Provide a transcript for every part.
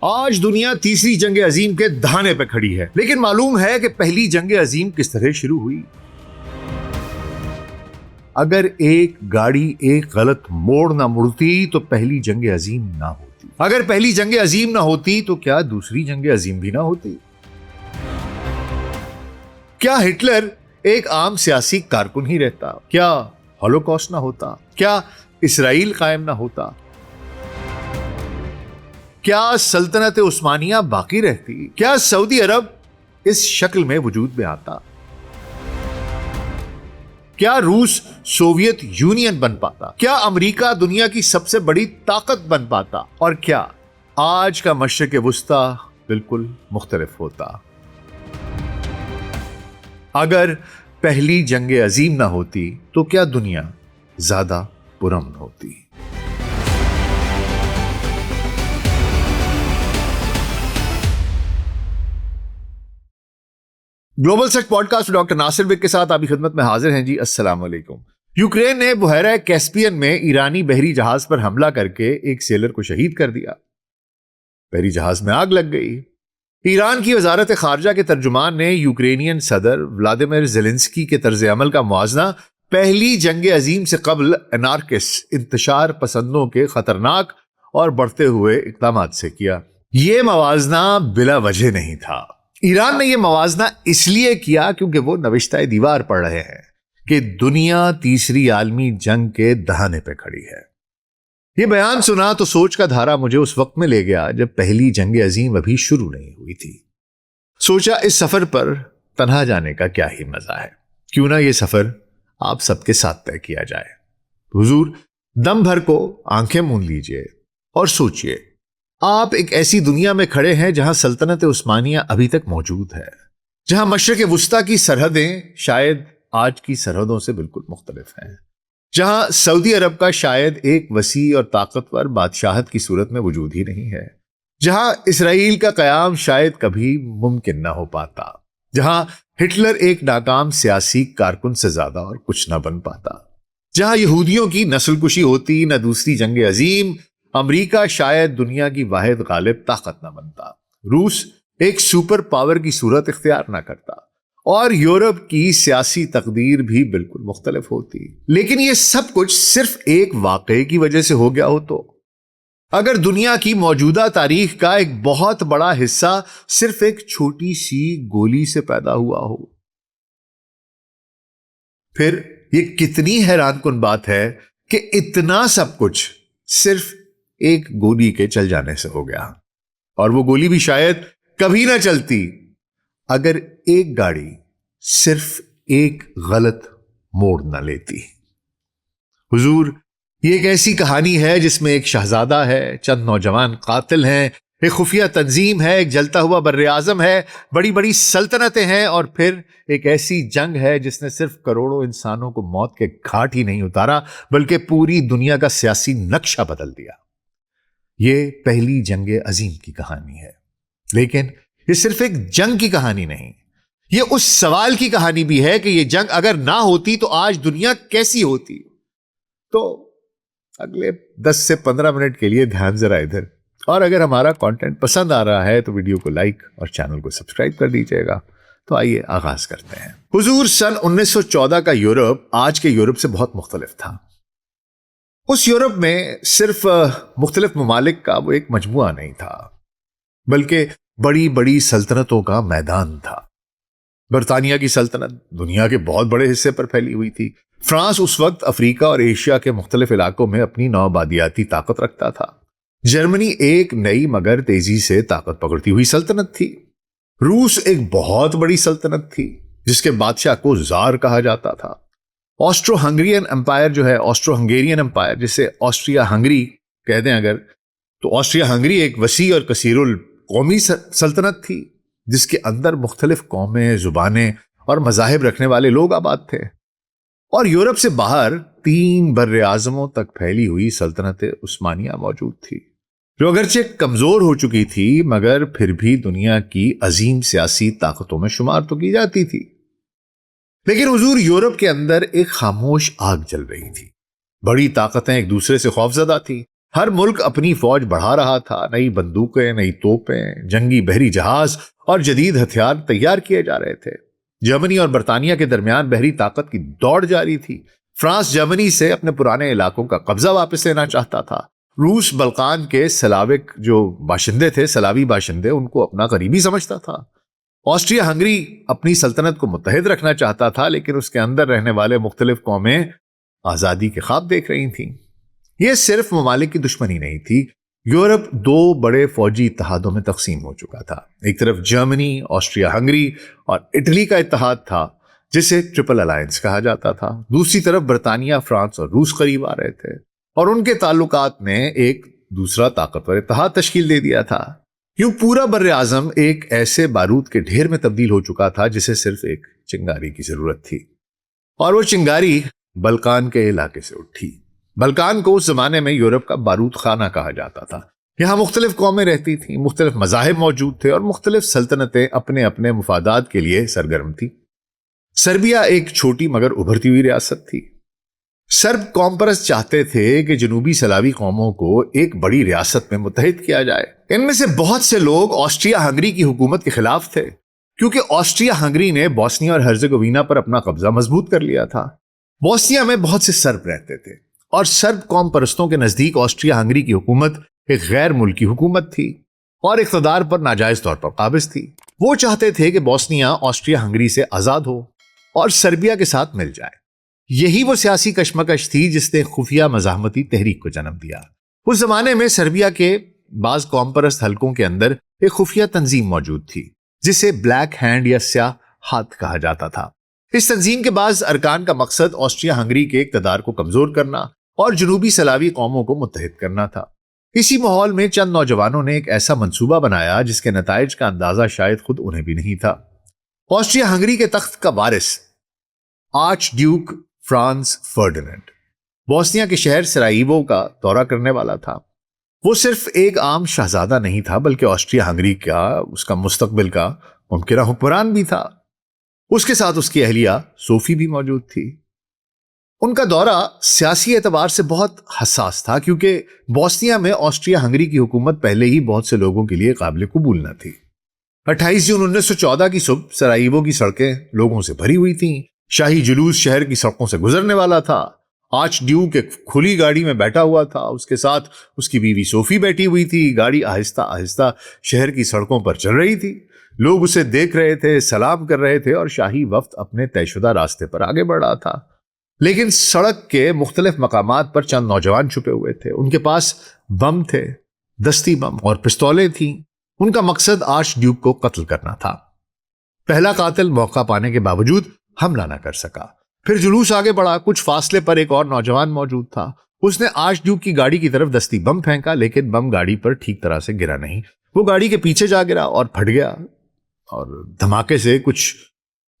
آج دنیا تیسری جنگ عظیم کے دہانے پہ کھڑی ہے، لیکن معلوم ہے کہ پہلی جنگ عظیم کس طرح شروع ہوئی۔ اگر ایک گاڑی ایک غلط موڑ نہ مڑتی تو پہلی جنگ عظیم نہ ہوتی۔ اگر پہلی جنگ عظیم نہ ہوتی تو کیا دوسری جنگ عظیم بھی نہ ہوتی؟ کیا ہٹلر ایک عام سیاسی کارکن ہی رہتا؟ کیا ہولوکاسٹ نہ ہوتا؟ کیا اسرائیل قائم نہ ہوتا؟ کیا سلطنت عثمانیہ باقی رہتی؟ کیا سعودی عرب اس شکل میں وجود میں آتا؟ کیا روس سوویت یونین بن پاتا؟ کیا امریکہ دنیا کی سب سے بڑی طاقت بن پاتا؟ اور کیا آج کا مشرق وسطی بالکل مختلف ہوتا؟ اگر پہلی جنگ عظیم نہ ہوتی تو کیا دنیا زیادہ پرامن ہوتی؟ گلوبل سچ پوڈ کاسٹ ڈاکٹر ناصر بگ کے ساتھ آپ کی خدمت میں حاضر ہیں جی۔ السلام علیکم۔ یوکرین نے بحیرہ کیسپین میں ایرانی بحری جہاز پر حملہ کر کے ایک سیلر کو شہید کر دیا۔ بحری جہاز میں آگ لگ گئی۔ ایران کی وزارت خارجہ کے ترجمان نے یوکرینین صدر ولادیمیر زیلنسکی کے طرز عمل کا موازنہ پہلی جنگ عظیم سے قبل انارکس انتشار پسندوں کے خطرناک اور بڑھتے ہوئے اقدامات سے کیا۔ یہ موازنہ بلا وجہ نہیں تھا۔ ایران نے یہ موازنہ اس لیے کیا کیونکہ وہ نوشتہ دیوار پڑھ رہے ہیں کہ دنیا تیسری عالمی جنگ کے دہانے پہ کھڑی ہے۔ یہ بیان سنا تو سوچ کا دھارا مجھے اس وقت میں لے گیا جب پہلی جنگ عظیم ابھی شروع نہیں ہوئی تھی۔ سوچا اس سفر پر تنہا جانے کا کیا ہی مزہ ہے، کیوں نہ یہ سفر آپ سب کے ساتھ طے کیا جائے۔ حضور دم بھر کو آنکھیں مون لیجئے اور سوچئے، آپ ایک ایسی دنیا میں کھڑے ہیں جہاں سلطنت عثمانیہ ابھی تک موجود ہے، جہاں مشرق وسطیٰ کی سرحدیں شاید آج کی سرحدوں سے بالکل مختلف ہیں، جہاں سعودی عرب کا شاید ایک وسیع اور طاقتور بادشاہت کی صورت میں وجود ہی نہیں ہے، جہاں اسرائیل کا قیام شاید کبھی ممکن نہ ہو پاتا، جہاں ہٹلر ایک ناکام سیاسی کارکن سے زیادہ اور کچھ نہ بن پاتا، جہاں یہودیوں کی نسل کشی ہوتی نہ دوسری جنگ عظیم، امریکہ شاید دنیا کی واحد غالب طاقت نہ بنتا، روس ایک سپر پاور کی صورت اختیار نہ کرتا، اور یورپ کی سیاسی تقدیر بھی بالکل مختلف ہوتی۔ لیکن یہ سب کچھ صرف ایک واقعے کی وجہ سے ہو گیا ہو تو؟ اگر دنیا کی موجودہ تاریخ کا ایک بہت بڑا حصہ صرف ایک چھوٹی سی گولی سے پیدا ہوا ہو، پھر یہ کتنی حیران کن بات ہے کہ اتنا سب کچھ صرف ایک گولی کے چل جانے سے ہو گیا، اور وہ گولی بھی شاید کبھی نہ چلتی اگر ایک گاڑی صرف ایک غلط موڑ نہ لیتی۔ حضور یہ ایک ایسی کہانی ہے جس میں ایک شہزادہ ہے، چند نوجوان قاتل ہیں، ایک خفیہ تنظیم ہے، ایک جلتا ہوا بر اعظم ہے، بڑی بڑی سلطنتیں ہیں، اور پھر ایک ایسی جنگ ہے جس نے صرف کروڑوں انسانوں کو موت کے گھاٹ ہی نہیں اتارا بلکہ پوری دنیا کا سیاسی نقشہ بدل دیا۔ یہ پہلی جنگ عظیم کی کہانی ہے، لیکن یہ صرف ایک جنگ کی کہانی نہیں، یہ اس سوال کی کہانی بھی ہے کہ یہ جنگ اگر نہ ہوتی تو آج دنیا کیسی ہوتی۔ تو اگلے 10 سے 15 منٹ کے لیے دھیان ذرا ادھر، اور اگر ہمارا کانٹینٹ پسند آ رہا ہے تو ویڈیو کو لائک اور چینل کو سبسکرائب کر دیجیے گا۔ تو آئیے آغاز کرتے ہیں۔ حضور سن 1914 کا یورپ آج کے یورپ سے بہت مختلف تھا۔ اس یورپ میں صرف مختلف ممالک کا وہ ایک مجموعہ نہیں تھا، بلکہ بڑی بڑی سلطنتوں کا میدان تھا۔ برطانیہ کی سلطنت دنیا کے بہت بڑے حصے پر پھیلی ہوئی تھی۔ فرانس اس وقت افریقہ اور ایشیا کے مختلف علاقوں میں اپنی نوآبادیاتی طاقت رکھتا تھا۔ جرمنی ایک نئی مگر تیزی سے طاقت پکڑتی ہوئی سلطنت تھی۔ روس ایک بہت بڑی سلطنت تھی جس کے بادشاہ کو زار کہا جاتا تھا۔ آسٹرو ہنگرین امپائر جو ہے، آسٹرو ہنگیرین امپائر جسے آسٹریا ہنگری کہہ دیں اگر، تو آسٹریا ہنگری ایک وسیع اور کثیر القومی سلطنت تھی جس کے اندر مختلف قومیں، زبانیں اور مذاہب رکھنے والے لوگ آباد تھے۔ اور یورپ سے باہر 3 بر اعظموں تک پھیلی ہوئی سلطنت عثمانیہ موجود تھی، جو اگرچہ کمزور ہو چکی تھی مگر پھر بھی دنیا کی عظیم سیاسی طاقتوں میں شمار تو کی جاتی تھی۔ لیکن حضور یورپ کے اندر ایک خاموش آگ جل رہی تھی۔ بڑی طاقتیں ایک دوسرے سے خوفزدہ تھی، ہر ملک اپنی فوج بڑھا رہا تھا، نئی بندوقیں، نئی توپیں، جنگی بحری جہاز اور جدید ہتھیار تیار کیے جا رہے تھے۔ جرمنی اور برطانیہ کے درمیان بحری طاقت کی دوڑ جاری تھی۔ فرانس جرمنی سے اپنے پرانے علاقوں کا قبضہ واپس لینا چاہتا تھا۔ روس بلقان کے سلاوک جو باشندے تھے، سلاوی باشندے، ان کو اپنا قریبی سمجھتا تھا۔ آسٹریا ہنگری اپنی سلطنت کو متحد رکھنا چاہتا تھا، لیکن اس کے اندر رہنے والے مختلف قومیں آزادی کے خواب دیکھ رہی تھیں۔ یہ صرف ممالک کی دشمنی نہیں تھی، یورپ دو بڑے فوجی اتحادوں میں تقسیم ہو چکا تھا۔ ایک طرف جرمنی، آسٹریا ہنگری اور اٹلی کا اتحاد تھا جسے ٹرپل الائنس کہا جاتا تھا۔ دوسری طرف برطانیہ، فرانس اور روس قریب آ رہے تھے، اور ان کے تعلقات نے ایک دوسرا طاقتور اتحاد تشکیل دے دیا تھا۔ یوں پورا بر اعظم ایک ایسے بارود کے ڈھیر میں تبدیل ہو چکا تھا جسے صرف ایک چنگاری کی ضرورت تھی، اور وہ چنگاری بلقان کے علاقے سے اٹھی۔ بلقان کو اس زمانے میں یورپ کا بارود خانہ کہا جاتا تھا۔ یہاں مختلف قومیں رہتی تھیں، مختلف مذاہب موجود تھے، اور مختلف سلطنتیں اپنے اپنے مفادات کے لیے سرگرم تھی۔ سربیا ایک چھوٹی مگر ابھرتی ہوئی ریاست تھی۔ سرب قوم پرست چاہتے تھے کہ جنوبی سلاوی قوموں کو ایک بڑی ریاست میں متحد کیا جائے۔ ان میں سے بہت سے لوگ آسٹریا ہنگری کی حکومت کے خلاف تھے، کیونکہ آسٹریا ہنگری نے بوسنیا اور ہرزیگووینا پر اپنا قبضہ مضبوط کر لیا تھا۔ بوسنیا میں بہت سے سرب رہتے تھے، اور سرب قوم پرستوں کے نزدیک آسٹریا ہنگری کی حکومت ایک غیر ملکی حکومت تھی اور اقتدار پر ناجائز طور پر قابض تھی۔ وہ چاہتے تھے کہ بوسنیا آسٹریا ہنگری سے آزاد ہو اور سربیا کے ساتھ مل جائے۔ یہی وہ سیاسی کشمکش تھی جس نے خفیہ مزاحمتی تحریک کو جنم دیا۔ اس زمانے میں سربیا کے بعض قوم پرست حلقوں کے اندر ایک خفیہ تنظیم موجود تھی جسے بلیک ہینڈ یا سیاہ ہاتھ کہا جاتا تھا۔ اس تنظیم کے بعض ارکان کا مقصد آسٹریا ہنگری کے اقتدار کو کمزور کرنا اور جنوبی سلاوی قوموں کو متحد کرنا تھا۔ اسی ماحول میں چند نوجوانوں نے ایک ایسا منصوبہ بنایا جس کے نتائج کا اندازہ شاید خود انہیں بھی نہیں تھا۔ آسٹریا ہنگری کے تخت کا وارث archduke Franz Ferdinand Bosnia کے شہر سرائیوو کا دورہ کرنے والا تھا۔ وہ صرف ایک عام شہزادہ نہیں تھا، بلکہ آسٹریا ہنگری کا، اس کا مستقبل کا ممکنہ حکمران بھی تھا۔ اس کے ساتھ اس کی اہلیہ صوفی بھی موجود تھی۔ ان کا دورہ سیاسی اعتبار سے بہت حساس تھا، کیونکہ بوسنیا میں آسٹریا ہنگری کی حکومت پہلے ہی بہت سے لوگوں کے لیے قابل قبول نہ تھی۔ 28 جون 1914 کی صبح سرائیوو کی سڑکیں لوگوں سے بھری ہوئی تھیں۔ شاہی جلوس شہر کی سڑکوں سے گزرنے والا تھا۔ آرچ ڈیوک ایک کھلی گاڑی میں بیٹھا ہوا تھا، اس کے ساتھ اس کی بیوی صوفی بیٹھی ہوئی تھی۔ گاڑی آہستہ آہستہ شہر کی سڑکوں پر چل رہی تھی۔ لوگ اسے دیکھ رہے تھے، سلام کر رہے تھے، اور شاہی وفد اپنے طے شدہ راستے پر آگے بڑھ رہا تھا۔ لیکن سڑک کے مختلف مقامات پر چند نوجوان چھپے ہوئے تھے۔ ان کے پاس بم تھے، دستی بم اور پستولیں تھیں۔ ان کا مقصد آرچ ڈیوک کو قتل کرنا تھا۔ پہلا قاتل موقع پانے کے باوجود حملہ نہ کر سکا۔ پھر جلوس آگے بڑھا۔ کچھ فاصلے پر ایک اور نوجوان موجود تھا۔ اس نے آرچ ڈیوک کی گاڑی کی طرف دستی بم پھینکا، لیکن بم گاڑی پر ٹھیک طرح سے گرا نہیں۔ وہ گاڑی کے پیچھے جا گرا اور پھٹ گیا، اور دھماکے سے کچھ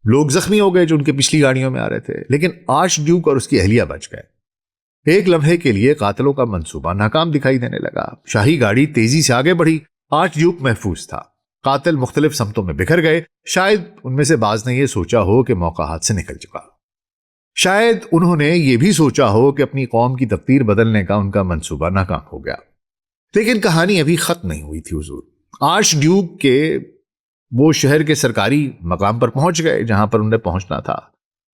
لوگ زخمی ہو گئے جو ان کے پچھلی گاڑیوں میں آ رہے تھے، لیکن آرچ ڈیوک اور اس کی اہلیہ بچ گئے۔ ایک لمحے کے لیے قاتلوں کا منصوبہ ناکام دکھائی دینے لگا۔ شاہی گاڑی تیزی سے آگے بڑھی۔ آرچ ڈیوک محفوظ تھا۔ قاتل مختلف سمتوں میں بکھر گئے۔ شاید ان میں سے بعض نے یہ سوچا ہو کہ موقع ہاتھ سے نکل چکا۔ شاید انہوں نے یہ بھی سوچا ہو کہ اپنی قوم کی تقدیر بدلنے کا ان کا منصوبہ ناکام ہو گیا۔ لیکن کہانی ابھی ختم نہیں ہوئی تھی حضور۔ آرچ ڈیوک کے وہ شہر کے سرکاری مقام پر پہنچ گئے جہاں پر انہیں پہنچنا تھا۔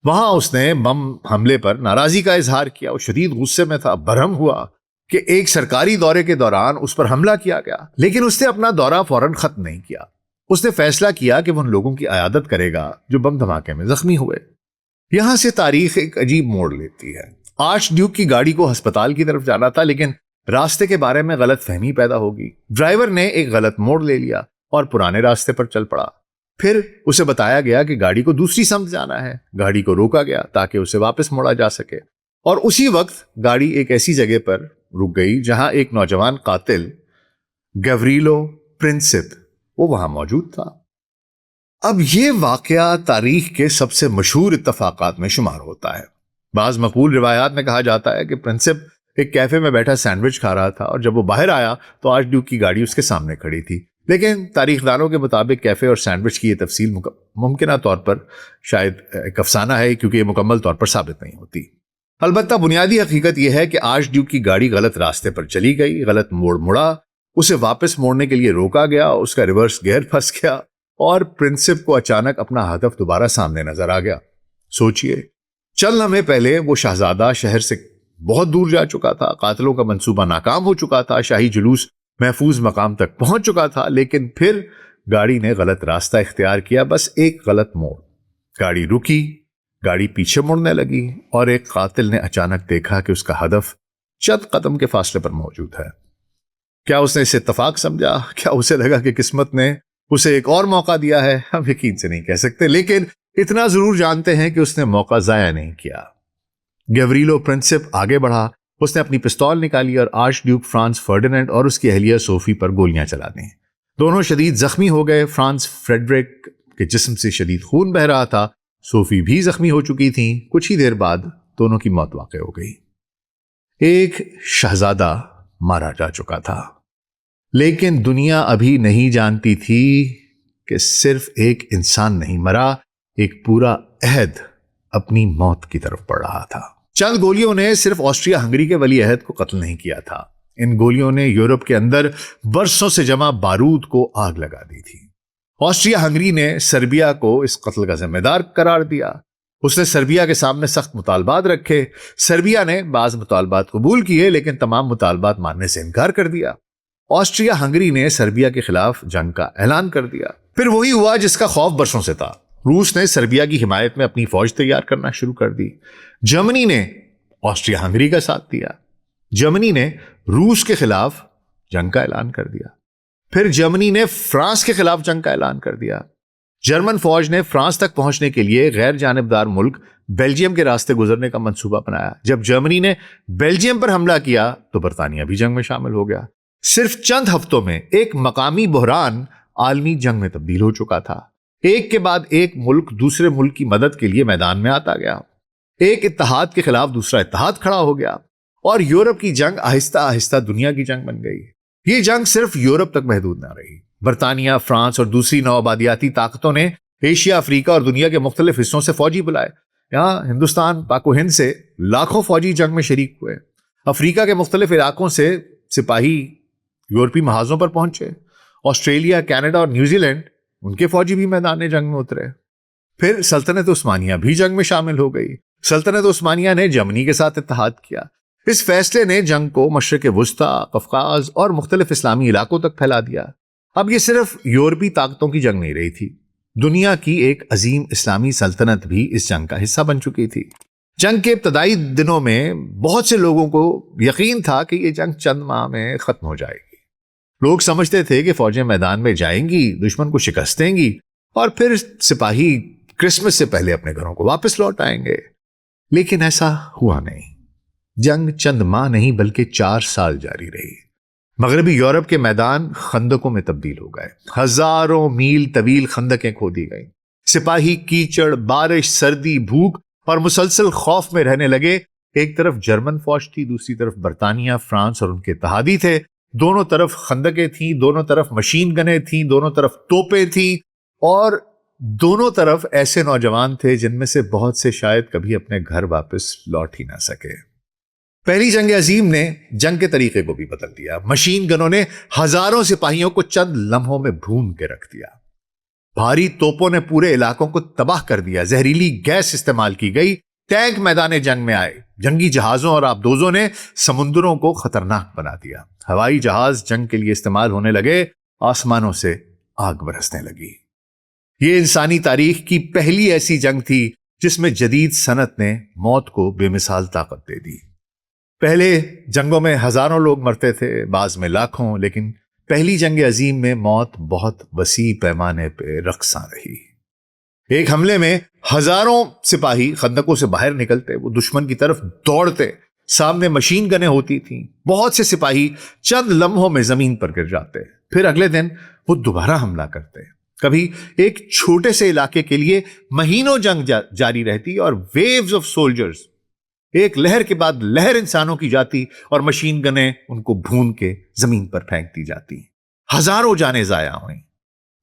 وہاں اس نے بم حملے پر ناراضی کا اظہار کیا۔ وہ شدید غصے میں تھا، برہم ہوا کہ ایک سرکاری دورے کے دوران اس پر حملہ کیا گیا، لیکن اس نے اپنا دورہ فوراً ختم نہیں کیا۔ اس نے فیصلہ کیا کہ وہ ان لوگوں کی عیادت کرے گا جو بم دھماکے میں زخمی ہوئے۔ یہاں سے تاریخ ایک عجیب موڑ لیتی ہے۔ آرچ ڈیوک کی گاڑی کو ہسپتال کی طرف جانا تھا، لیکن راستے کے بارے میں غلط فہمی پیدا ہوگی۔ ڈرائیور نے ایک غلط موڑ لے لیا اور پرانے راستے پر چل پڑا۔ پھر اسے بتایا گیا کہ گاڑی کو دوسری سمت جانا ہے۔ گاڑی کو روکا گیا تاکہ اسے واپس موڑا جا سکے، اور اسی وقت گاڑی ایک ایسی جگہ پر رک گئی جہاں ایک نوجوان قاتل گیوریلو پرنسپ وہ وہاں موجود تھا۔ اب یہ واقعہ تاریخ کے سب سے مشہور اتفاقات میں شمار ہوتا ہے۔ بعض مقبول روایات میں کہا جاتا ہے کہ پرنسپ ایک کیفے میں بیٹھا سینڈوچ کھا رہا تھا، اور جب وہ باہر آیا تو آرچ ڈیوک کی گاڑی اس کے سامنے کھڑی تھی۔ لیکن تاریخ دانوں کے مطابق کیفے اور سینڈوچ کی یہ تفصیل ممکنہ طور پر شاید ایک افسانہ ہے، کیونکہ یہ مکمل طور پر ثابت نہیں ہوتی۔ البتہ بنیادی حقیقت یہ ہے کہ آرچ ڈیوک کی گاڑی غلط راستے پر چلی گئی، غلط موڑ مڑا، اسے واپس موڑنے کے لیے روکا گیا، اس کا ریورس گیئر پھنس گیا اور پرنسپ کو اچانک اپنا ہدف دوبارہ سامنے نظر آ گیا۔ سوچئے، چند لمحے پہلے وہ شہزادہ شہر سے بہت دور جا چکا تھا، قاتلوں کا منصوبہ ناکام ہو چکا تھا، شاہی جلوس محفوظ مقام تک پہنچ چکا تھا، لیکن پھر گاڑی نے غلط راستہ اختیار کیا، بس ایک غلط موڑ۔ گاڑی رکی، گاڑی پیچھے مڑنے لگی اور ایک قاتل نے اچانک دیکھا کہ اس کا ہدف چند قدم کے فاصلے پر موجود ہے۔ کیا اس نے اسے اتفاق سمجھا؟ کیا اسے لگا کہ قسمت نے اسے ایک اور موقع دیا ہے؟ ہم یقین سے نہیں کہہ سکتے، لیکن اتنا ضرور جانتے ہیں کہ اس نے موقع ضائع نہیں کیا۔ گیوریلو پرنسپ آگے بڑھا، اس نے اپنی پستول نکالی اور آرچ ڈیوک فرانس فرڈینینڈ اور اس کی اہلیہ صوفی پر گولیاں چلا دیں۔ دونوں شدید زخمی ہو گئے۔ فرانس فریڈرک کے جسم سے شدید خون بہہ رہا تھا، صوفی بھی زخمی ہو چکی تھیں۔ کچھ ہی دیر بعد دونوں کی موت واقع ہو گئی۔ ایک شہزادہ مارا جا چکا تھا، لیکن دنیا ابھی نہیں جانتی تھی کہ صرف ایک انسان نہیں مرا، ایک پورا عہد اپنی موت کی طرف بڑھ رہا تھا۔ چند گولیوں نے صرف آسٹریا ہنگری کے ولی عہد کو قتل نہیں کیا تھا، ان گولیوں نے یورپ کے اندر برسوں سے جمع بارود کو آگ لگا دی تھی۔ آسٹریا ہنگری نے سربیا کو اس قتل کا ذمہ دار قرار دیا۔ اس نے سربیا کے سامنے سخت مطالبات رکھے۔ سربیا نے بعض مطالبات قبول کیے، لیکن تمام مطالبات ماننے سے انکار کر دیا۔ آسٹریا ہنگری نے سربیا کے خلاف جنگ کا اعلان کر دیا۔ پھر وہی ہوا جس کا خوف برسوں سے تھا۔ روس نے سربیا کی حمایت میں اپنی فوج تیار کرنا شروع کر دی۔ جرمنی نے آسٹریا ہنگری کا ساتھ دیا۔ جرمنی نے روس کے خلاف جنگ کا اعلان کر دیا۔ پھر جرمنی نے فرانس کے خلاف جنگ کا اعلان کر دیا۔ جرمن فوج نے فرانس تک پہنچنے کے لیے غیر جانبدار ملک بیلجیم کے راستے گزرنے کا منصوبہ بنایا۔ جب جرمنی نے بیلجیم پر حملہ کیا تو برطانیہ بھی جنگ میں شامل ہو گیا۔ صرف چند ہفتوں میں ایک مقامی بحران عالمی جنگ میں تبدیل ہو چکا تھا۔ ایک کے بعد ایک ملک دوسرے ملک کی مدد کے لیے میدان میں آتا گیا۔ ایک اتحاد کے خلاف دوسرا اتحاد کھڑا ہو گیا اور یورپ کی جنگ آہستہ آہستہ دنیا کی جنگ بن گئی۔ یہ جنگ صرف یورپ تک محدود نہ رہی۔ برطانیہ، فرانس اور دوسری نوآبادیاتی طاقتوں نے ایشیا، افریقہ اور دنیا کے مختلف حصوں سے فوجی بلائے۔ یہاں ہندوستان، پاک و ہند سے لاکھوں فوجی جنگ میں شریک ہوئے۔ افریقہ کے مختلف علاقوں سے سپاہی یورپی محاذوں پر پہنچے۔ آسٹریلیا، کینیڈا اور نیوزی لینڈ، ان کے فوجی بھی میدان جنگ میں اترے۔ پھر سلطنت عثمانیہ بھی جنگ میں شامل ہو گئی۔ سلطنت عثمانیہ نے جرمنی کے ساتھ اتحاد کیا۔ اس فیصلے نے جنگ کو مشرق وسطیٰ، قفقاز اور مختلف اسلامی علاقوں تک پھیلا دیا۔ اب یہ صرف یورپی طاقتوں کی جنگ نہیں رہی تھی، دنیا کی ایک عظیم اسلامی سلطنت بھی اس جنگ کا حصہ بن چکی تھی۔ جنگ کے ابتدائی دنوں میں بہت سے لوگوں کو یقین تھا کہ یہ جنگ چند ماہ میں ختم ہو جائے گی۔ لوگ سمجھتے تھے کہ فوجیں میدان میں جائیں گی، دشمن کو شکست دیں گی اور پھر سپاہی کرسمس سے پہلے اپنے گھروں کو واپس لوٹ آئیں گے، لیکن ایسا ہوا نہیں۔ جنگ چند ماہ نہیں بلکہ 4 سال جاری رہی۔ مغربی یورپ کے میدان خندقوں میں تبدیل ہو گئے۔ ہزاروں میل طویل خندقیں کھودی گئیں۔ سپاہی کیچڑ، بارش، سردی، بھوک اور مسلسل خوف میں رہنے لگے۔ ایک طرف جرمن فوج تھی، دوسری طرف برطانیہ، فرانس اور ان کے اتحادی تھے۔ دونوں طرف خندقیں تھیں، دونوں طرف مشین گنیں تھیں، دونوں طرف توپیں تھیں اور دونوں طرف ایسے نوجوان تھے جن میں سے بہت سے شاید کبھی اپنے گھر واپس لوٹ ہی نہ سکے۔ پہلی جنگ عظیم نے جنگ کے طریقے کو بھی بدل دیا۔ مشین گنوں نے ہزاروں سپاہیوں کو چند لمحوں میں بھون کے رکھ دیا۔ بھاری توپوں نے پورے علاقوں کو تباہ کر دیا۔ زہریلی گیس استعمال کی گئی۔ ٹینک میدان جنگ میں آئے۔ جنگی جہازوں اور آبدوزوں نے سمندروں کو خطرناک بنا دیا۔ ہوائی جہاز جنگ کے لیے استعمال ہونے لگے۔ آسمانوں سے آگ برسنے لگی۔ یہ انسانی تاریخ کی پہلی ایسی جنگ تھی جس میں جدید صنعت نے موت کو بے مثال طاقت دے دی۔ پہلے جنگوں میں ہزاروں لوگ مرتے تھے، بعض میں لاکھوں، لیکن پہلی جنگ عظیم میں موت بہت وسیع پیمانے پہ رقصاں رہی۔ ایک حملے میں ہزاروں سپاہی خندقوں سے باہر نکلتے، وہ دشمن کی طرف دوڑتے، سامنے مشین گنیں ہوتی تھیں۔ بہت سے سپاہی چند لمحوں میں زمین پر گر جاتے، پھر اگلے دن وہ دوبارہ حملہ کرتے۔ کبھی ایک چھوٹے سے علاقے کے لیے مہینوں جنگ جاری رہتی اور ویوز آف سولجرز، ایک لہر کے بعد لہر انسانوں کی جاتی اور مشین گنیں ان کو بھون کے زمین پر پھینکتی جاتی۔ ہزاروں جانیں ضائع ہوئیں،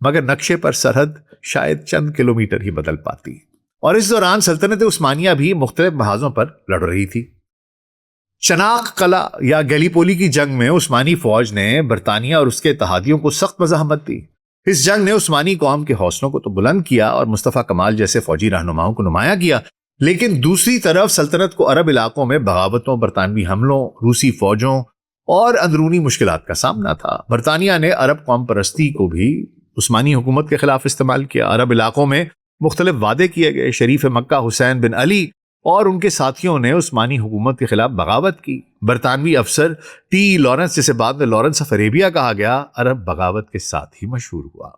مگر نقشے پر سرحد شاید چند کلومیٹر ہی بدل پاتی۔ اور اس دوران سلطنت عثمانیہ بھی مختلف محاذوں پر لڑ رہی تھی۔ چناق قلعہ یا گیلیپولی کی جنگ میں عثمانی فوج نے برطانیہ اور اس کے اتحادیوں کو سخت مزاحمت دی۔ اس جنگ نے عثمانی قوم کے حوصلوں کو تو بلند کیا اور مصطفیٰ کمال جیسے فوجی رہنماؤں کو نمایاں کیا، لیکن دوسری طرف سلطنت کو عرب علاقوں میں بغاوتوں، برطانوی حملوں، روسی فوجوں اور اندرونی مشکلات کا سامنا تھا۔ برطانیہ نے عرب قوم پرستی کو بھی عثمانی حکومت کے خلاف استعمال کیا۔ عرب علاقوں میں مختلف وعدے کیے گئے۔ شریف مکہ حسین بن علی اور ان کے ساتھیوں نے عثمانی حکومت کے خلاف بغاوت کی۔ برطانوی افسر ٹی لارنس، جسے بعد میں لارنس آف عریبیا کہا گیا، عرب بغاوت کے ساتھ ہی مشہور ہوا۔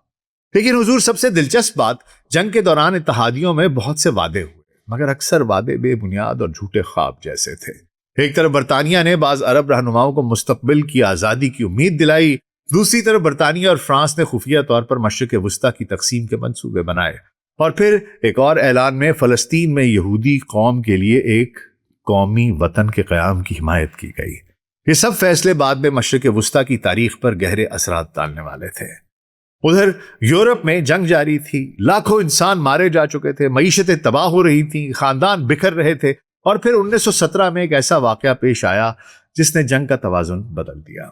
لیکن حضور، سب سے دلچسپ بات، جنگ کے دوران اتحادیوں میں بہت سے وعدے ہوئے، مگر اکثر وعدے بے بنیاد اور جھوٹے خواب جیسے تھے۔ ایک طرف برطانیہ نے بعض عرب رہنماؤں کو مستقبل کی آزادی کی امید دلائی، دوسری طرف برطانیہ اور فرانس نے خفیہ طور پر مشرق وسطیٰ کی تقسیم کے منصوبے بنائے، اور پھر ایک اور اعلان میں فلسطین میں یہودی قوم کے لیے ایک قومی وطن کے قیام کی حمایت کی گئی۔ یہ سب فیصلے بعد میں مشرق وسطیٰ کی تاریخ پر گہرے اثرات ڈالنے والے تھے۔ ادھر یورپ میں جنگ جاری تھی، لاکھوں انسان مارے جا چکے تھے، معیشتیں تباہ ہو رہی تھیں، خاندان بکھر رہے تھے، اور پھر 1917 میں ایک ایسا واقعہ پیش آیا جس نے جنگ کا توازن بدل دیا۔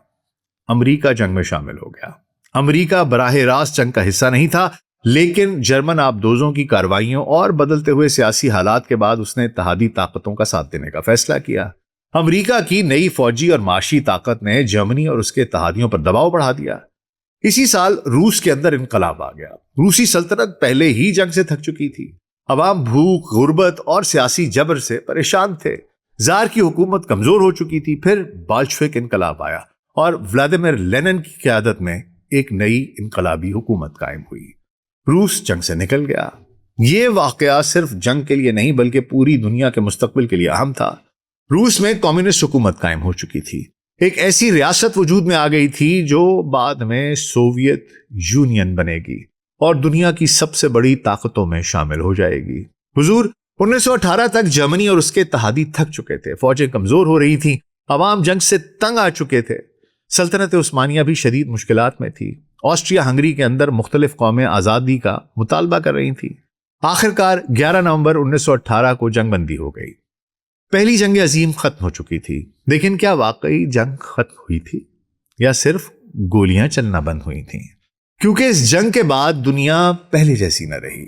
امریکہ جنگ میں شامل ہو گیا۔ امریکہ براہ راست جنگ کا حصہ نہیں تھا، لیکن جرمن آبدوزوں کی کارروائیوں اور بدلتے ہوئے سیاسی حالات کے بعد اس نے اتحادی طاقتوں کا ساتھ دینے کا فیصلہ کیا۔ امریکہ کی نئی فوجی اور معاشی طاقت نے جرمنی اور اس کے اتحادیوں پر دباؤ بڑھا دیا۔ اسی سال روس کے اندر انقلاب آ گیا۔ روسی سلطنت پہلے ہی جنگ سے تھک چکی تھی، عوام بھوک، غربت اور سیاسی جبر سے پریشان تھے، زار کی حکومت کمزور ہو چکی تھی۔ پھر بالشوک انقلاب آیا اور ولادیمیر لینن کی قیادت میں ایک نئی انقلابی حکومت قائم ہوئی۔ روس جنگ سے نکل گیا۔ یہ واقعہ صرف جنگ کے لیے نہیں بلکہ پوری دنیا کے مستقبل کے لیے اہم تھا۔ روس میں کمیونسٹ حکومت قائم ہو چکی تھی، ایک ایسی ریاست وجود میں آ گئی تھی جو بعد میں سوویت یونین بنے گی اور دنیا کی سب سے بڑی طاقتوں میں شامل ہو جائے گی۔ حضور، 1918 تک جرمنی اور اس کے اتحادی تھک چکے تھے، فوجیں کمزور ہو رہی تھیں، عوام جنگ سے تنگ آ چکے تھے، سلطنت عثمانیہ بھی شدید مشکلات میں تھی۔ آسٹریا ہنگری کے اندر مختلف قومیں آزادی کا مطالبہ کر رہی تھیں۔ آخرکار 11 نومبر 1918 کو جنگ بندی ہو گئی۔ پہلی جنگ عظیم ختم ہو چکی تھی، لیکن کیا واقعی جنگ ختم ہوئی تھی یا صرف گولیاں چلنا بند ہوئی تھیں؟ کیونکہ اس جنگ کے بعد دنیا پہلے جیسی نہ رہی۔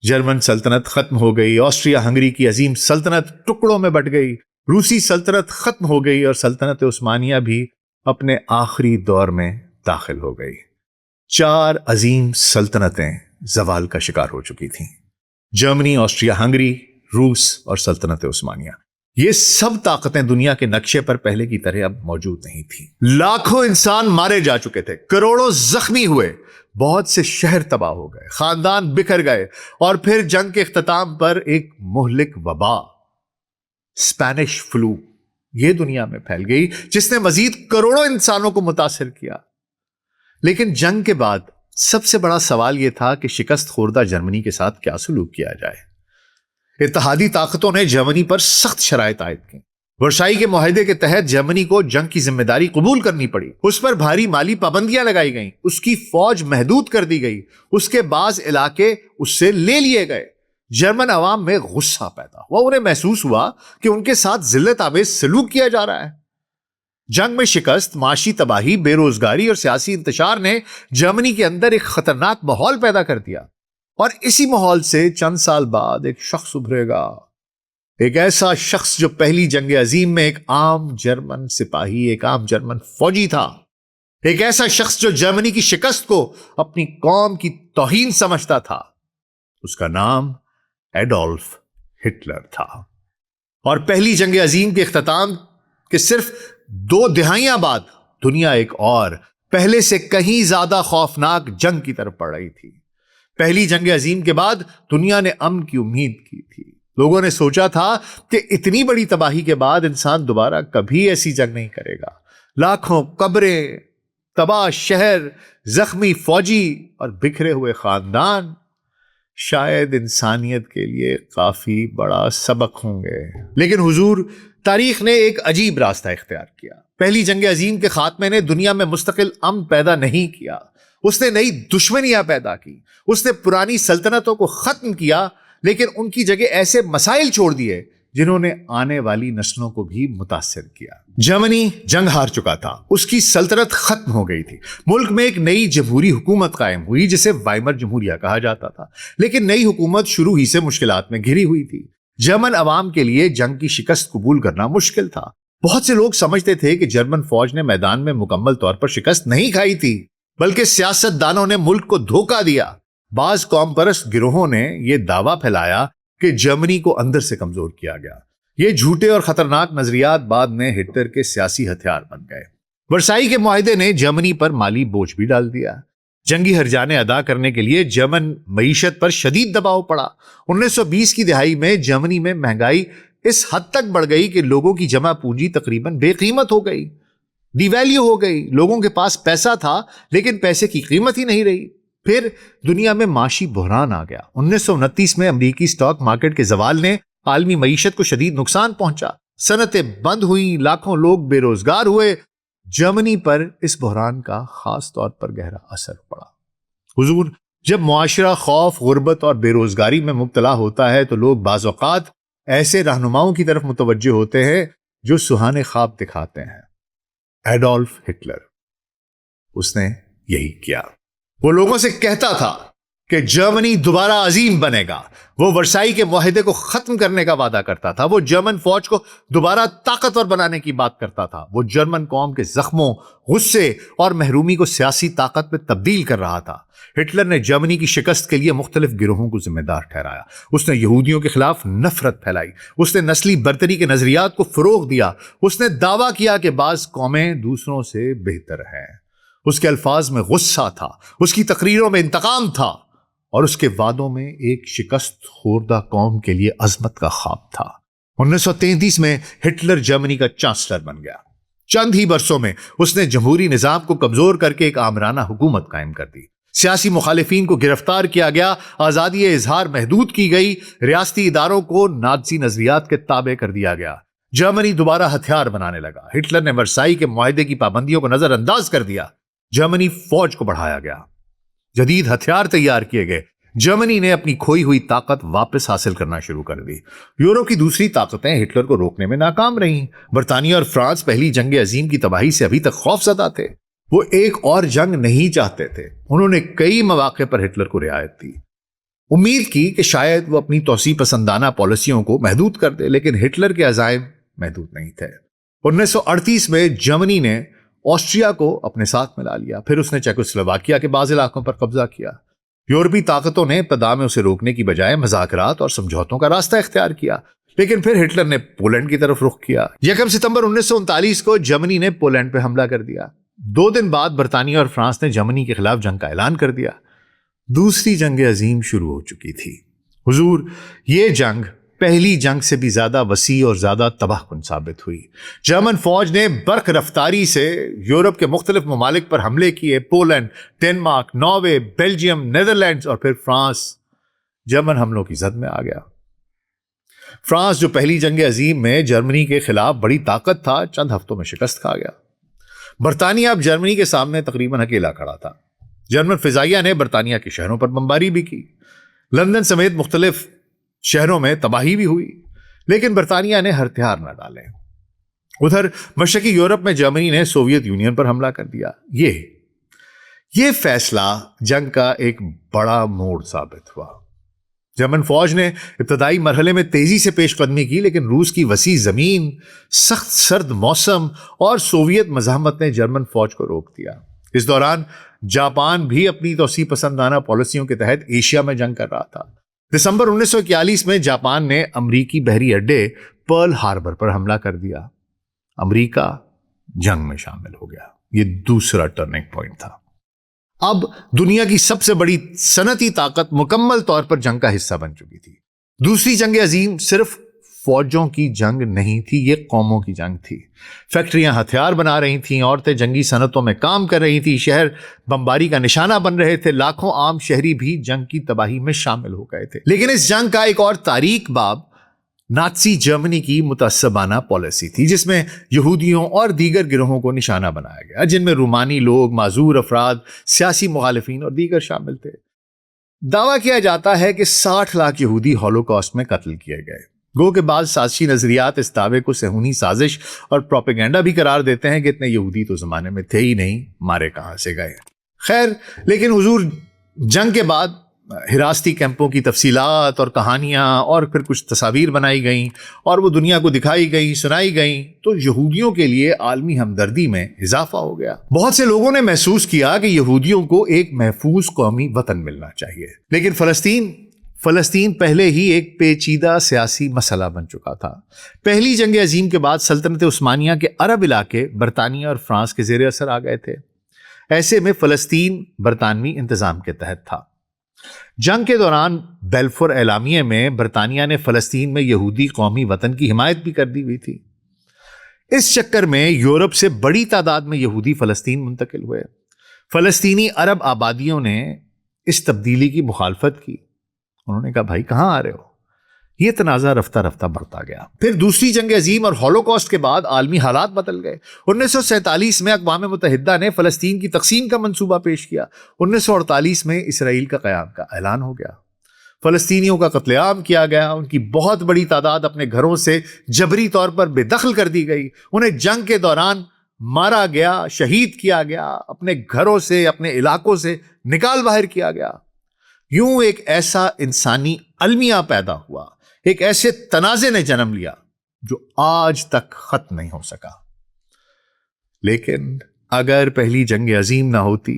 جرمن سلطنت ختم ہو گئی، آسٹریا ہنگری کی عظیم سلطنت ٹکڑوں میں بٹ گئی، روسی سلطنت ختم ہو گئی اور سلطنت عثمانیہ بھی اپنے آخری دور میں داخل ہو گئی۔ 4 عظیم سلطنتیں زوال کا شکار ہو چکی تھیں، جرمنی، آسٹریا ہنگری، روس اور سلطنت عثمانیہ۔ یہ سب طاقتیں دنیا کے نقشے پر پہلے کی طرح اب موجود نہیں تھیں۔ لاکھوں انسان مارے جا چکے تھے، کروڑوں زخمی ہوئے، بہت سے شہر تباہ ہو گئے، خاندان بکھر گئے، اور پھر جنگ کے اختتام پر ایک مہلک وبا، اسپینش فلو، یہ دنیا میں پھیل گئی جس نے مزید کروڑوں انسانوں کو متاثر کیا۔ لیکن جنگ کے بعد سب سے بڑا سوال یہ تھا کہ شکست خوردہ جرمنی کے ساتھ کیا سلوک کیا جائے۔ اتحادی طاقتوں نے جرمنی پر سخت شرائط عائد کی۔ ورسائی کے معاہدے کے تحت جرمنی کو جنگ کی ذمہ داری قبول کرنی پڑی، اس پر بھاری مالی پابندیاں لگائی گئیں، اس کی فوج محدود کر دی گئی، اس کے بعض علاقے اس سے لے لیے گئے۔ جرمن عوام میں غصہ پیدا ہوا، انہیں محسوس ہوا کہ ان کے ساتھ ذلت آمیز سلوک کیا جا رہا ہے۔ جنگ میں شکست، معاشی تباہی، بے روزگاری اور سیاسی انتشار نے جرمنی کے اندر ایک خطرناک ماحول پیدا کر دیا، اور اسی ماحول سے چند سال بعد ایک شخص ابھرے گا، ایک ایسا شخص جو پہلی جنگ عظیم میں ایک عام جرمن سپاہی، ایک عام جرمن فوجی تھا، ایک ایسا شخص جو جرمنی کی شکست کو اپنی قوم کی توہین سمجھتا تھا۔ اس کا نام ایڈولف ہٹلر تھا۔ اور پہلی جنگ عظیم کے اختتام کے صرف 2 دہائیاں بعد دنیا ایک اور پہلے سے کہیں زیادہ خوفناک جنگ کی طرف بڑھ رہی تھی۔ پہلی جنگ عظیم کے بعد دنیا نے امن کی امید کی تھی۔ لوگوں نے سوچا تھا کہ اتنی بڑی تباہی کے بعد انسان دوبارہ کبھی ایسی جنگ نہیں کرے گا۔ لاکھوں قبریں، تباہ شہر، زخمی فوجی اور بکھرے ہوئے خاندان شاید انسانیت کے لیے کافی بڑا سبق ہوں گے۔ لیکن حضور، تاریخ نے ایک عجیب راستہ اختیار کیا۔ پہلی جنگ عظیم کے خاتمے نے دنیا میں مستقل امن پیدا نہیں کیا، اس نے نئی دشمنیاں پیدا کی، اس نے پرانی سلطنتوں کو ختم کیا، لیکن ان کی جگہ ایسے مسائل چھوڑ دیے جنہوں نے آنے والی نسلوں کو بھی متاثر کیا۔ جرمنی جنگ ہار چکا تھا، اس کی سلطنت ختم ہو گئی تھی، ملک میں ایک نئی جمہوری حکومت قائم ہوئی جسے وائمر جمہوریہ کہا جاتا تھا، لیکن نئی حکومت شروع ہی سے مشکلات میں گھری ہوئی تھی۔ جرمن عوام کے لیے جنگ کی شکست قبول کرنا مشکل تھا۔ بہت سے لوگ سمجھتے تھے کہ جرمن فوج نے میدان میں مکمل طور پر شکست نہیں کھائی تھی، بلکہ سیاست دانوں نے ملک کو دھوکہ دیا۔ بعض قوم پرست گروہوں نے یہ دعویٰ پھیلایا کہ جرمنی کو اندر سے کمزور کیا گیا۔ یہ جھوٹے اور خطرناک نظریات بعد میں ہٹلر کے سیاسی ہتھیار بن گئے۔ ورسائی کے معاہدے نے جرمنی پر مالی بوجھ بھی ڈال دیا۔ جنگی ہرجانے ادا کرنے کے لیے جرمن معیشت پر شدید دباؤ پڑا۔ 1920 کی دہائی میں جرمنی میں مہنگائی اس حد تک بڑھ گئی کہ لوگوں کی جمع پونجی تقریباً بے قیمت ہو گئی، ڈی ویلیو ہو گئی۔ لوگوں کے پاس پیسہ تھا لیکن پیسے کی قیمت ہی نہیں رہی۔ پھر دنیا میں معاشی بحران آ گیا۔ 1929 میں امریکی سٹاک مارکیٹ کے زوال نے عالمی معیشت کو شدید نقصان پہنچا، صنعتیں بند ہوئیں، لاکھوں لوگ بے روزگار ہوئے۔ جرمنی پر اس بحران کا خاص طور پر گہرا اثر پڑا۔ حضور، جب معاشرہ خوف، غربت اور بے روزگاری میں مبتلا ہوتا ہے تو لوگ بعض اوقات ایسے رہنماؤں کی طرف متوجہ ہوتے ہیں جو سہانے خواب دکھاتے ہیں۔ ایڈولف ہٹلر، اس نے یہی کیا۔ وہ لوگوں سے کہتا تھا کہ جرمنی دوبارہ عظیم بنے گا۔ وہ ورسائی کے معاہدے کو ختم کرنے کا وعدہ کرتا تھا۔ وہ جرمن فوج کو دوبارہ طاقتور بنانے کی بات کرتا تھا۔ وہ جرمن قوم کے زخموں، غصے اور محرومی کو سیاسی طاقت میں تبدیل کر رہا تھا۔ ہٹلر نے جرمنی کی شکست کے لیے مختلف گروہوں کو ذمہ دار ٹھہرایا۔ اس نے یہودیوں کے خلاف نفرت پھیلائی۔ اس نے نسلی برتری کے نظریات کو فروغ دیا۔ اس نے دعویٰ کیا کہ بعض قومیں دوسروں سے بہتر ہیں۔ اس کے الفاظ میں غصہ تھا، اس کی تقریروں میں انتقام تھا، اور اس کے وعدوں میں ایک شکست خوردہ قوم کے لیے عظمت کا خواب تھا۔ 1933 میں ہٹلر جرمنی کا چانسلر بن گیا۔ چند ہی برسوں میں اس نے جمہوری نظام کو کمزور کر کے ایک آمرانہ حکومت قائم کر دی۔ سیاسی مخالفین کو گرفتار کیا گیا، آزادی اظہار محدود کی گئی، ریاستی اداروں کو نازی نظریات کے تابع کر دیا گیا۔ جرمنی دوبارہ ہتھیار بنانے لگا۔ ہٹلر نے ورسائی کے معاہدے کی پابندیوں کو نظر انداز کر دیا۔ جرمنی فوج کو بڑھایا گیا، جدید ہتھیار تیار کیے گئے۔ جرمنی نے اپنی کھوئی ہوئی طاقت واپس حاصل کرنا شروع کر دی۔ یورپ کی دوسری طاقتیں ہٹلر کو روکنے میں ناکام رہیں۔ برطانیہ اور فرانس پہلی جنگ عظیم کی تباہی سے ابھی تک خوف زدہ تھے۔ وہ ایک اور جنگ نہیں چاہتے تھے۔ انہوں نے کئی مواقع پر ہٹلر کو رعایت دی، امید کی کہ شاید وہ اپنی توسیع پسندانہ پالیسیوں کو محدود کر دے، لیکن ہٹلر کے عزائم محدود نہیں تھے۔ 1938 میں جرمنی نے آسٹریا کو اپنے ساتھ ملا لیا۔ پھر اس نے چیکوسلوواکیہ کے بعض علاقوں پر قبضہ کیا۔ یورپی طاقتوں نے ابتدا میں اسے روکنے کی بجائے مذاکرات اور سمجھوتوں کا راستہ اختیار کیا، لیکن پھر ہٹلر نے پولینڈ کی طرف رخ کیا۔ 1 ستمبر 1939 کو جرمنی نے پولینڈ پہ حملہ کر دیا۔ 2 دن بعد برطانیہ اور فرانس نے جرمنی کے خلاف جنگ کا اعلان کر دیا۔ دوسری جنگ عظیم شروع ہو چکی تھی۔ حضور، یہ جنگ پہلی جنگ سے بھی زیادہ وسیع اور زیادہ تباہ کن ثابت ہوئی۔ جرمن فوج نے برق رفتاری سے یورپ کے مختلف ممالک پر حملے کیے۔ Poland, Denmark, Norway, Belgium, Netherlands اور پھر فرانس جرمن حملوں کی زد میں آ گیا۔ فرانس، جو پہلی جنگ عظیم میں جرمنی کے خلاف بڑی طاقت تھا، چند ہفتوں میں شکست کھا گیا۔ برطانیہ اب جرمنی کے سامنے تقریباً اکیلا کھڑا تھا۔ جرمن فضائیہ نے برطانیہ کے شہروں پر بمباری بھی کی۔ لندن سمیت مختلف شہروں میں تباہی بھی ہوئی، لیکن برطانیہ نے ہتھیار نہ ڈالے۔ ادھر مشرقی یورپ میں جرمنی نے سوویت یونین پر حملہ کر دیا۔ یہ فیصلہ جنگ کا ایک بڑا موڑ ثابت ہوا۔ جرمن فوج نے ابتدائی مرحلے میں تیزی سے پیش قدمی کی، لیکن روس کی وسیع زمین، سخت سرد موسم اور سوویت مزاحمت نے جرمن فوج کو روک دیا۔ اس دوران جاپان بھی اپنی توسیع پسندانہ پالیسیوں کے تحت ایشیا میں جنگ کر رہا تھا۔ دسمبر 1941 میں جاپان نے امریکی بحری اڈے پرل ہاربر پر حملہ کر دیا۔ امریکہ جنگ میں شامل ہو گیا۔ یہ دوسرا ٹرننگ پوائنٹ تھا۔ اب دنیا کی سب سے بڑی صنعتی طاقت مکمل طور پر جنگ کا حصہ بن چکی تھی۔ دوسری جنگ عظیم صرف فوجوں کی جنگ نہیں تھی، یہ قوموں کی جنگ تھی۔ فیکٹریاں ہتھیار بنا رہی تھیں، عورتیں جنگی صنعتوں میں کام کر رہی تھیں، شہر بمباری کا نشانہ بن رہے تھے، لاکھوں عام شہری بھی جنگ کی تباہی میں شامل ہو گئے تھے۔ لیکن اس جنگ کا ایک اور تاریک باب نازی جرمنی کی متعصبانہ پالیسی تھی، جس میں یہودیوں اور دیگر گروہوں کو نشانہ بنایا گیا، جن میں رومانی لوگ، معذور افراد، سیاسی مخالفین اور دیگر شامل تھے۔ دعویٰ کیا جاتا ہے کہ 60 لاکھ یہودی ہولوکاسٹ میں قتل کیے گئے۔ گو کے بعد سازشی نظریات اس دعوے کو صہیونی سازش اور پروپیگنڈا بھی قرار دیتے ہیں کہ اتنے یہودی تو زمانے میں تھے ہی نہیں، مارے کہاں سے گئے۔ خیر، لیکن حضور جنگ کے بعد حراستی کیمپوں کی تفصیلات اور کہانیاں اور پھر کچھ تصاویر بنائی گئیں اور وہ دنیا کو دکھائی گئیں، سنائی گئیں، تو یہودیوں کے لیے عالمی ہمدردی میں اضافہ ہو گیا۔ بہت سے لوگوں نے محسوس کیا کہ یہودیوں کو ایک محفوظ قومی وطن ملنا چاہیے، لیکن فلسطین پہلے ہی ایک پیچیدہ سیاسی مسئلہ بن چکا تھا۔ پہلی جنگ عظیم کے بعد سلطنت عثمانیہ کے عرب علاقے برطانیہ اور فرانس کے زیر اثر آ گئے تھے۔ ایسے میں فلسطین برطانوی انتظام کے تحت تھا۔ جنگ کے دوران بیلفور اعلامیے میں برطانیہ نے فلسطین میں یہودی قومی وطن کی حمایت بھی کر دی ہوئی تھی۔ اس چکر میں یورپ سے بڑی تعداد میں یہودی فلسطین منتقل ہوئے۔ فلسطینی عرب آبادیوں نے اس تبدیلی کی مخالفت کی۔ انہوں نے کہا بھائی کہاں آ رہے ہو؟ یہ تنازع رفتہ رفتہ بڑھتا گیا۔ پھر دوسری جنگ عظیم اور ہولوکاسٹ کے بعد عالمی حالات بدل گئے۔ 1947 میں اقوام متحدہ نے فلسطین کی تقسیم کا منصوبہ پیش کیا۔ 1948 میں اسرائیل کا قیام کا اعلان ہو گیا۔ فلسطینیوں کا قتل عام کیا گیا، ان کی بہت بڑی تعداد اپنے گھروں سے جبری طور پر بے دخل کر دی گئی، انہیں جنگ کے دوران مارا گیا، شہید کیا گیا، اپنے گھروں سے، اپنے علاقوں سے نکال باہر کیا گیا۔ یوں ایک ایسا انسانی المیہ پیدا ہوا، ایک ایسے تنازع نے جنم لیا جو آج تک ختم نہیں ہو سکا۔ لیکن اگر پہلی جنگ عظیم نہ ہوتی،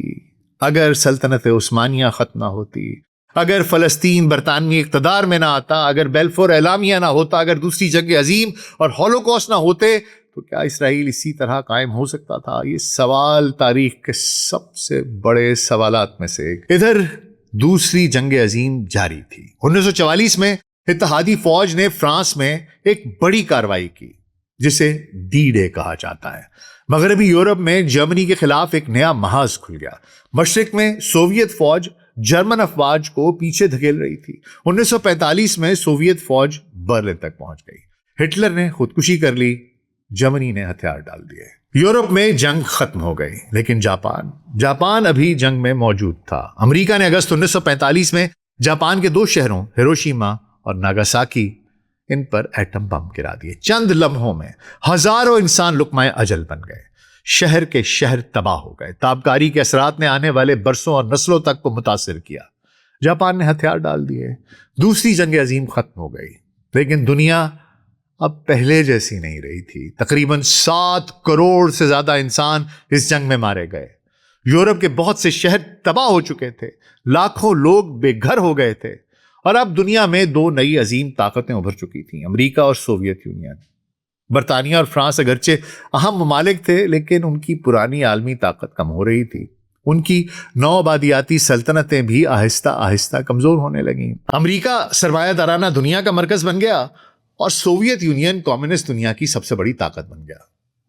اگر سلطنت عثمانیہ ختم نہ ہوتی، اگر فلسطین برطانوی اقتدار میں نہ آتا، اگر بیلفور اعلامیہ نہ ہوتا، اگر دوسری جنگ عظیم اور ہولوکاسٹ نہ ہوتے، تو کیا اسرائیل اسی طرح قائم ہو سکتا تھا؟ یہ سوال تاریخ کے سب سے بڑے سوالات میں سے ایک۔ ادھر دوسری جنگ عظیم جاری تھی۔ 1944 میں اتحادی فوج نے فرانس میں ایک بڑی کارروائی کی جسے ڈی ڈے کہا جاتا ہے۔ مغربی یورپ میں جرمنی کے خلاف ایک نیا محاذ کھل گیا۔ مشرق میں سوویت فوج جرمن افواج کو پیچھے دھکیل رہی تھی۔ 1945 میں سوویت فوج برلن تک پہنچ گئی۔ ہٹلر نے خودکشی کر لی، جرمنی نے ہتھیار ڈال دیے۔ یورپ میں جنگ ختم ہو گئی، لیکن جاپان ابھی جنگ میں موجود تھا۔ امریکہ نے اگست 1945 میں جاپان کے 2 شہروں ہیروشیما اور ناگاساکی ان پر ایٹم بم گرا دیے۔ چند لمحوں میں ہزاروں انسان لقمہ اجل بن گئے۔ شہر کے شہر تباہ ہو گئے۔ تابکاری کے اثرات نے آنے والے برسوں اور نسلوں تک کو متاثر کیا۔ جاپان نے ہتھیار ڈال دیے، دوسری جنگ عظیم ختم ہو گئی، لیکن دنیا اب پہلے جیسی نہیں رہی تھی۔ تقریباً 7 کروڑ سے زیادہ انسان اس جنگ میں مارے گئے۔ یورپ کے بہت سے شہر تباہ ہو چکے تھے، لاکھوں لوگ بے گھر ہو گئے تھے، اور اب دنیا میں 2 نئی عظیم طاقتیں ابھر چکی تھیں، امریکہ اور سوویت یونین۔ برطانیہ اور فرانس اگرچہ اہم ممالک تھے، لیکن ان کی پرانی عالمی طاقت کم ہو رہی تھی۔ ان کی نو آبادیاتی سلطنتیں بھی آہستہ آہستہ کمزور ہونے لگیں۔ امریکہ سرمایہ دارانہ دنیا کا مرکز بن گیا اور سوویت یونین کمیونسٹ دنیا کی سب سے بڑی طاقت بن گیا۔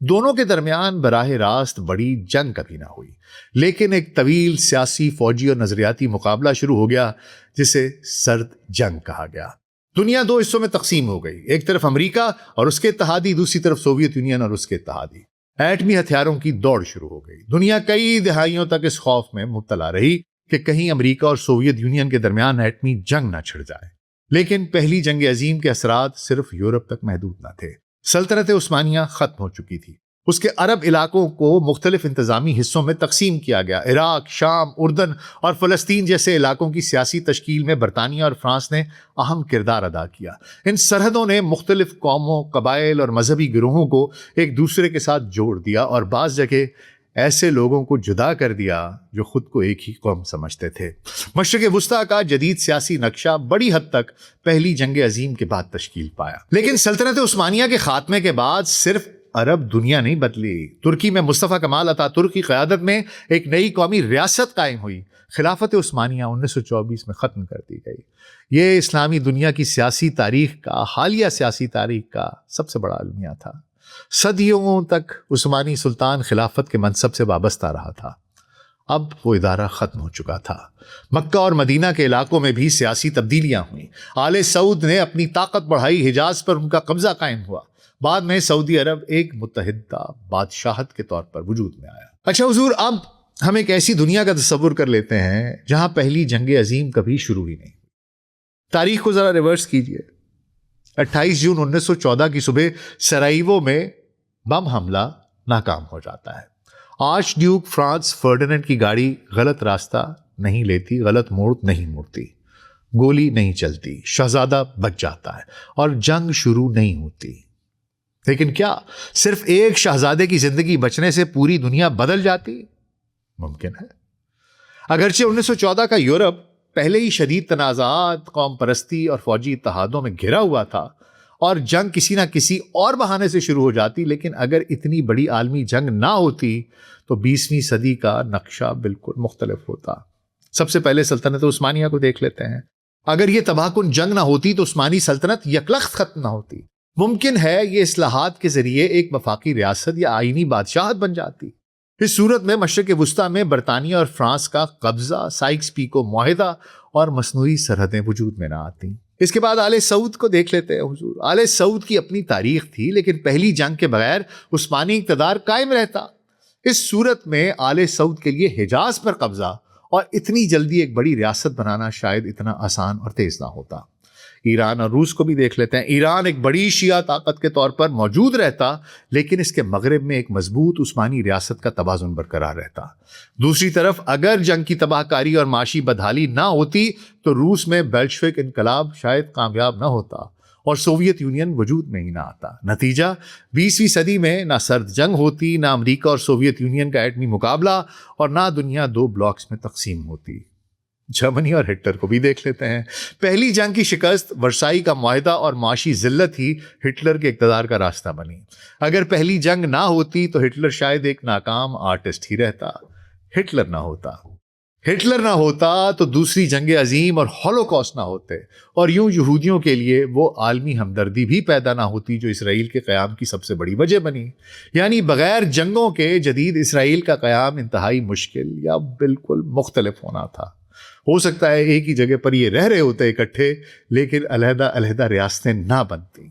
دونوں کے درمیان براہ راست بڑی جنگ کبھی نہ ہوئی، لیکن ایک طویل سیاسی، فوجی اور نظریاتی مقابلہ شروع ہو گیا جسے سرد جنگ کہا گیا۔ دنیا 2 حصوں میں تقسیم ہو گئی، ایک طرف امریکہ اور اس کے اتحادی، دوسری طرف سوویت یونین اور اس کے اتحادی۔ ایٹمی ہتھیاروں کی دوڑ شروع ہو گئی۔ دنیا کئی دہائیوں تک اس خوف میں مبتلا رہی کہ کہیں امریکہ اور سوویت یونین کے درمیان ایٹمی جنگ نہ چھڑ جائے۔ لیکن پہلی جنگ عظیم کے اثرات صرف یورپ تک محدود نہ تھے۔ سلطنت عثمانیہ ختم ہو چکی تھی۔ اس کے عرب علاقوں کو مختلف انتظامی حصوں میں تقسیم کیا گیا۔ عراق، شام، اردن اور فلسطین جیسے علاقوں کی سیاسی تشکیل میں برطانیہ اور فرانس نے اہم کردار ادا کیا۔ ان سرحدوں نے مختلف قوموں، قبائل اور مذہبی گروہوں کو ایک دوسرے کے ساتھ جوڑ دیا اور بعض جگہ ایسے لوگوں کو جدا کر دیا جو خود کو ایک ہی قوم سمجھتے تھے۔ مشرق وسطیٰ کا جدید سیاسی نقشہ بڑی حد تک پہلی جنگ عظیم کے بعد تشکیل پایا۔ لیکن سلطنت عثمانیہ کے خاتمے کے بعد صرف عرب دنیا نہیں بدلی۔ ترکی میں مصطفیٰ کمال اتاتürk ترک کی قیادت میں ایک نئی قومی ریاست قائم ہوئی۔ خلافت عثمانیہ 1924 میں ختم کر دی گئی۔ یہ اسلامی دنیا کی سیاسی تاریخ کا، حالیہ سیاسی تاریخ کا سب سے بڑا المیہ تھا۔ صدیوں تک عثمانی سلطان خلافت کے منصب سے وابستہ رہا تھا۔ اب وہ ادارہ ختم ہو چکا تھا۔ مکہ اور مدینہ کے علاقوں میں بھی سیاسی تبدیلیاں ہوئیں۔ آل سعود نے اپنی طاقت بڑھائی، حجاز پر ان کا قبضہ قائم ہوا۔ بعد میں سعودی عرب ایک متحدہ بادشاہت کے طور پر وجود میں آیا۔ اچھا حضور، اب ہم ایک ایسی دنیا کا تصور کر لیتے ہیں جہاں پہلی جنگ عظیم کبھی شروع ہی نہیں ہوئی۔ تاریخ کو ذرا ریورس کیجئے۔ 28 جون 1914 کی صبح سرائیوو میں بم حملہ ناکام ہو جاتا ہے۔ آرچ ڈیوک فرانس فرڈیننڈ کی گاڑی غلط راستہ نہیں لیتی، غلط موڑ نہیں موڑتی، گولی نہیں چلتی، شہزادہ بچ جاتا ہے اور جنگ شروع نہیں ہوتی۔ لیکن کیا صرف ایک شہزادے کی زندگی بچنے سے پوری دنیا بدل جاتی؟ ممکن ہے۔ اگرچہ 1914 کا یورپ پہلے ہی شدید تنازعات، قوم پرستی اور فوجی اتحادوں میں گھرا ہوا تھا اور جنگ کسی نہ کسی اور بہانے سے شروع ہو جاتی، لیکن اگر اتنی بڑی عالمی جنگ نہ ہوتی تو 20ویں صدی کا نقشہ بالکل مختلف ہوتا۔ سب سے پہلے سلطنت عثمانیہ کو دیکھ لیتے ہیں۔ اگر یہ تباہ کن جنگ نہ ہوتی تو عثمانی سلطنت یکلخت ختم نہ ہوتی۔ ممکن ہے یہ اصلاحات کے ذریعے ایک وفاقی ریاست یا آئینی بادشاہت بن جاتی۔ اس صورت میں مشرق وسطیٰ میں برطانیہ اور فرانس کا قبضہ، سائکس پیکو معاہدہ اور مصنوعی سرحدیں وجود میں نہ آتی۔ اس کے بعد آل سعود کو دیکھ لیتے ہیں حضور۔ آل سعود کی اپنی تاریخ تھی، لیکن پہلی جنگ کے بغیر عثمانی اقتدار قائم رہتا۔ اس صورت میں آل سعود کے لیے حجاز پر قبضہ اور اتنی جلدی ایک بڑی ریاست بنانا شاید اتنا آسان اور تیز نہ ہوتا۔ ایران اور روس کو بھی دیکھ لیتے ہیں۔ ایران ایک بڑی شیعہ طاقت کے طور پر موجود رہتا، لیکن اس کے مغرب میں ایک مضبوط عثمانی ریاست کا توازن برقرار رہتا۔ دوسری طرف اگر جنگ کی تباہ کاری اور معاشی بدحالی نہ ہوتی تو روس میں بیلشوک انقلاب شاید کامیاب نہ ہوتا اور سوویت یونین وجود میں ہی نہ آتا۔ نتیجہ 20ویں صدی میں نہ سرد جنگ ہوتی، نہ امریکہ اور سوویت یونین کا ایٹمی مقابلہ، اور نہ دنیا دو بلاکس میں تقسیم ہوتی۔ جرمنی اور ہٹلر کو بھی دیکھ لیتے ہیں۔ پہلی جنگ کی شکست، ورسائی کا معاہدہ اور معاشی ذلت ہی ہٹلر کے اقتدار کا راستہ بنی۔ اگر پہلی جنگ نہ ہوتی تو ہٹلر شاید ایک ناکام آرٹسٹ ہی رہتا۔ ہٹلر نہ ہوتا تو دوسری جنگ عظیم اور ہولوکاسٹ نہ ہوتے، اور یوں یہودیوں کے لیے وہ عالمی ہمدردی بھی پیدا نہ ہوتی جو اسرائیل کے قیام کی سب سے بڑی وجہ بنی۔ یعنی بغیر جنگوں کے جدید اسرائیل کا قیام انتہائی مشکل یا بالکل مختلف ہونا تھا۔ ہو سکتا ہے ایک ہی جگہ پر یہ رہے ہوتے اکٹھے، لیکن علیحدہ علیحدہ ریاستیں نہ بنتی،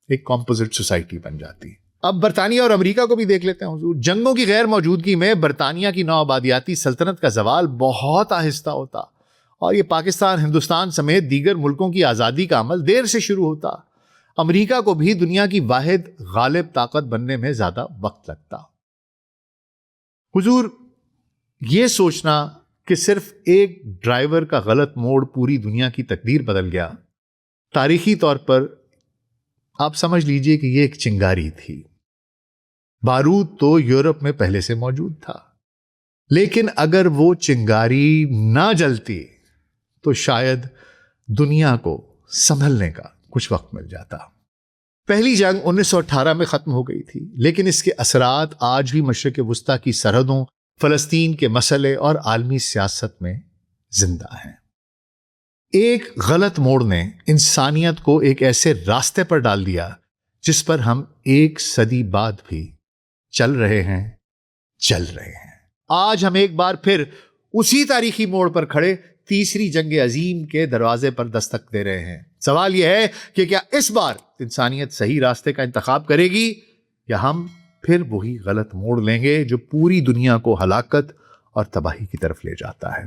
ایک کمپوزٹ سوسائٹی بن جاتی۔ اب برطانیہ اور امریکہ کو بھی دیکھ لیتے ہیں حضور۔ جنگوں کی غیر موجودگی میں برطانیہ کی نوآبادیاتی سلطنت کا زوال بہت آہستہ ہوتا، اور یہ پاکستان، ہندوستان سمیت دیگر ملکوں کی آزادی کا عمل دیر سے شروع ہوتا۔ امریکہ کو بھی دنیا کی واحد غالب طاقت بننے میں زیادہ وقت لگتا۔ حضور، یہ سوچنا کہ صرف ایک ڈرائیور کا غلط موڑ پوری دنیا کی تقدیر بدل گیا، تاریخی طور پر آپ سمجھ لیجئے کہ یہ ایک چنگاری تھی۔ بارود تو یورپ میں پہلے سے موجود تھا، لیکن اگر وہ چنگاری نہ جلتی تو شاید دنیا کو سنبھلنے کا کچھ وقت مل جاتا۔ پہلی جنگ 1918 میں ختم ہو گئی تھی، لیکن اس کے اثرات آج بھی مشرق وسطیٰ کی سرحدوں، فلسطین کے مسئلے اور عالمی سیاست میں زندہ ہیں۔ ایک غلط موڑ نے انسانیت کو ایک ایسے راستے پر ڈال دیا جس پر ہم 1 صدی بعد بھی چل رہے ہیں۔ آج ہم ایک بار پھر اسی تاریخی موڑ پر کھڑے تیسری جنگ عظیم کے دروازے پر دستک دے رہے ہیں۔ سوال یہ ہے کہ کیا اس بار انسانیت صحیح راستے کا انتخاب کرے گی، یا ہم پھر وہی غلط موڑ لیں گے جو پوری دنیا کو ہلاکت اور تباہی کی طرف لے جاتا ہے؟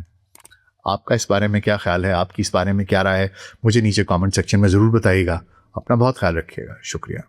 آپ کا اس بارے میں کیا خیال ہے؟ آپ کی اس بارے میں کیا رائے ہے؟ مجھے نیچے کامنٹ سیکشن میں ضرور بتائیے گا۔ اپنا بہت خیال رکھیے گا۔ شکریہ۔